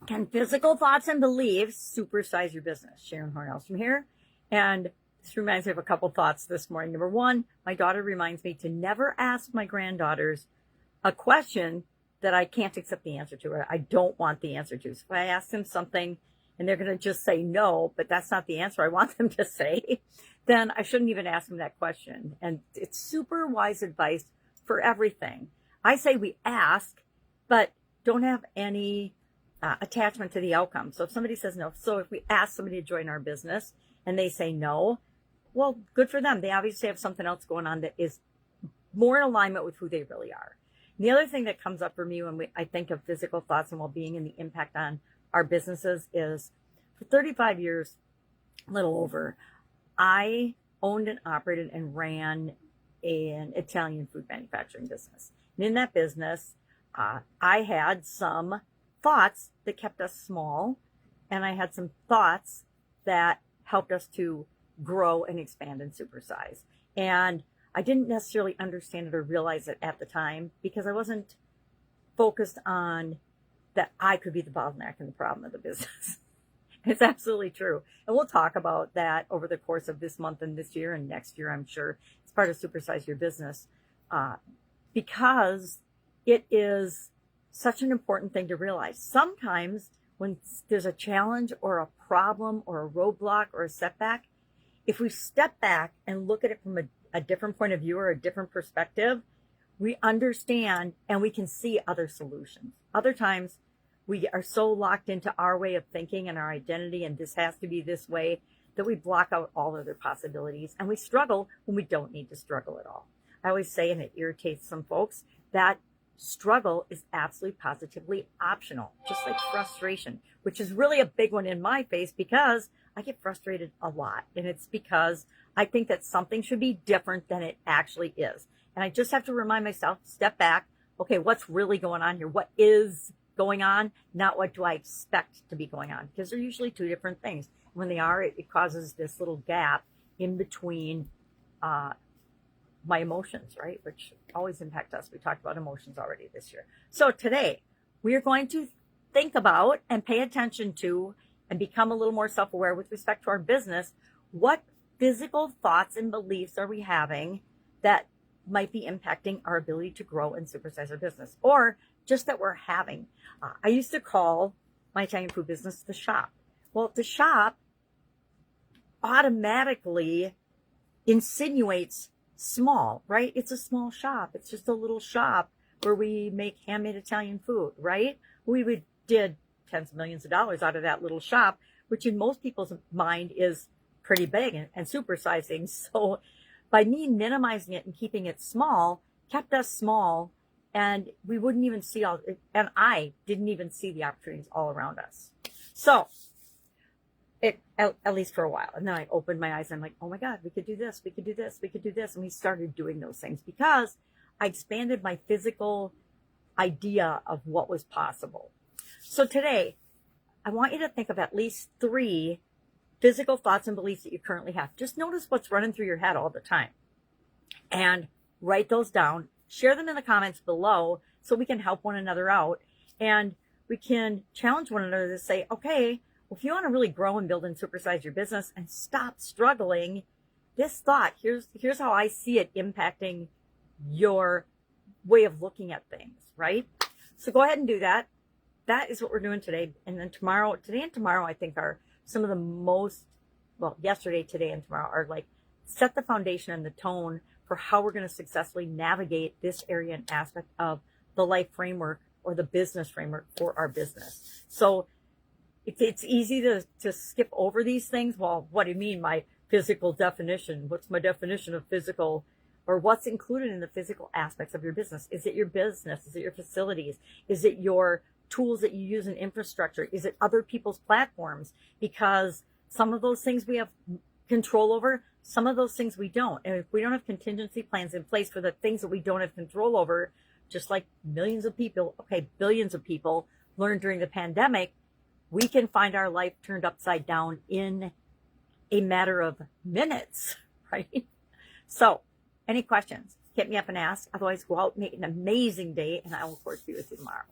Can physical thoughts and beliefs supersize your business? Sharon Horne-Ellstrom here. And this reminds me of a couple thoughts this morning. Number one, my daughter reminds me to never ask my granddaughters a question that I can't accept the answer to, or I don't want the answer to. So if I ask them something and they're going to just say no, but that's not the answer I want them to say, then I shouldn't even ask them that question. And it's super wise advice for everything. I say we ask, but don't have any attachment to the outcome. So if somebody says no, so if we ask somebody to join our business and they say no, well, good for them. They obviously have something else going on that is more in alignment with who they really are. And the other thing that comes up for me when I think of physical thoughts and well-being and the impact on our businesses is for 35 years, a little over, I owned and operated and ran an Italian food manufacturing business. And in that business, I had some thoughts that kept us small, and I had some thoughts that helped us to grow and expand and supersize. And I didn't necessarily understand it or realize it at the time because I wasn't focused on that I could be the bottleneck and the problem of the business. It's absolutely true. And we'll talk about that over the course of this month and this year and next year, I'm sure. It's part of Supersize Your Business because it is such an important thing to realize. Sometimes when there's a challenge or a problem or a roadblock or a setback, if we step back and look at it from a different point of view or a different perspective, we understand and we can see other solutions. Other times we are so locked into our way of thinking and our identity and this has to be this way that we block out all other possibilities and we struggle when we don't need to struggle at all. I always say, and it irritates some folks, that struggle is absolutely positively optional, just like frustration, which is really a big one in my face because I get frustrated a lot. And it's because I think that something should be different than it actually is. And I just have to remind myself, step back. Okay, what's really going on here? What is going on? Not what do I expect to be going on? Because they're usually two different things. When they are, it causes this little gap in between my emotions, right? Which always impact us. We talked about emotions already this year. So today we are going to think about and pay attention to and become a little more self-aware with respect to our business. What physical thoughts and beliefs are we having that might be impacting our ability to grow and supersize our business, or just that we're having? I used to call my Italian food business the shop. Well, the shop automatically insinuates small, right? It's a small shop. It's just a little shop where we make handmade Italian food, right? We did tens of millions of dollars out of that little shop, which in most people's mind is pretty big and supersizing. So by me minimizing it and keeping it small, kept us small, and we wouldn't even see and I didn't even see the opportunities all around us. So at least for a while. And then I opened my eyes and I'm like, oh my God, we could do this, we could do this, we could do this. And we started doing those things because I expanded my physical idea of what was possible. So today, I want you to think of at least 3 physical thoughts and beliefs that you currently have. Just notice what's running through your head all the time and write those down. Share them in the comments below so we can help one another out and we can challenge one another to say, okay, well, if you want to really grow and build and supersize your business and stop struggling, this thought, here's how I see it impacting your way of looking at things, right? So go ahead and do that. That is what we're doing today. And then today and tomorrow, I think are some of the most, well, yesterday, today, and tomorrow are like set the foundation and the tone for how we're going to successfully navigate this area and aspect of the life framework or the business framework for our business. So it's easy to skip over these things. Well, what do you mean, my physical definition? What's my definition of physical? Or what's included in the physical aspects of your business? Is it your business? Is it your facilities? Is it your tools that you use in infrastructure? Is it other people's platforms? Because some of those things we have control over, some of those things we don't. And if we don't have contingency plans in place for the things that we don't have control over, just like millions of people, okay, billions of people learned during the pandemic, we can find our life turned upside down in a matter of minutes, right? So, any questions? Hit me up and ask. Otherwise, go out and make an amazing day, and I will, of course, be with you tomorrow.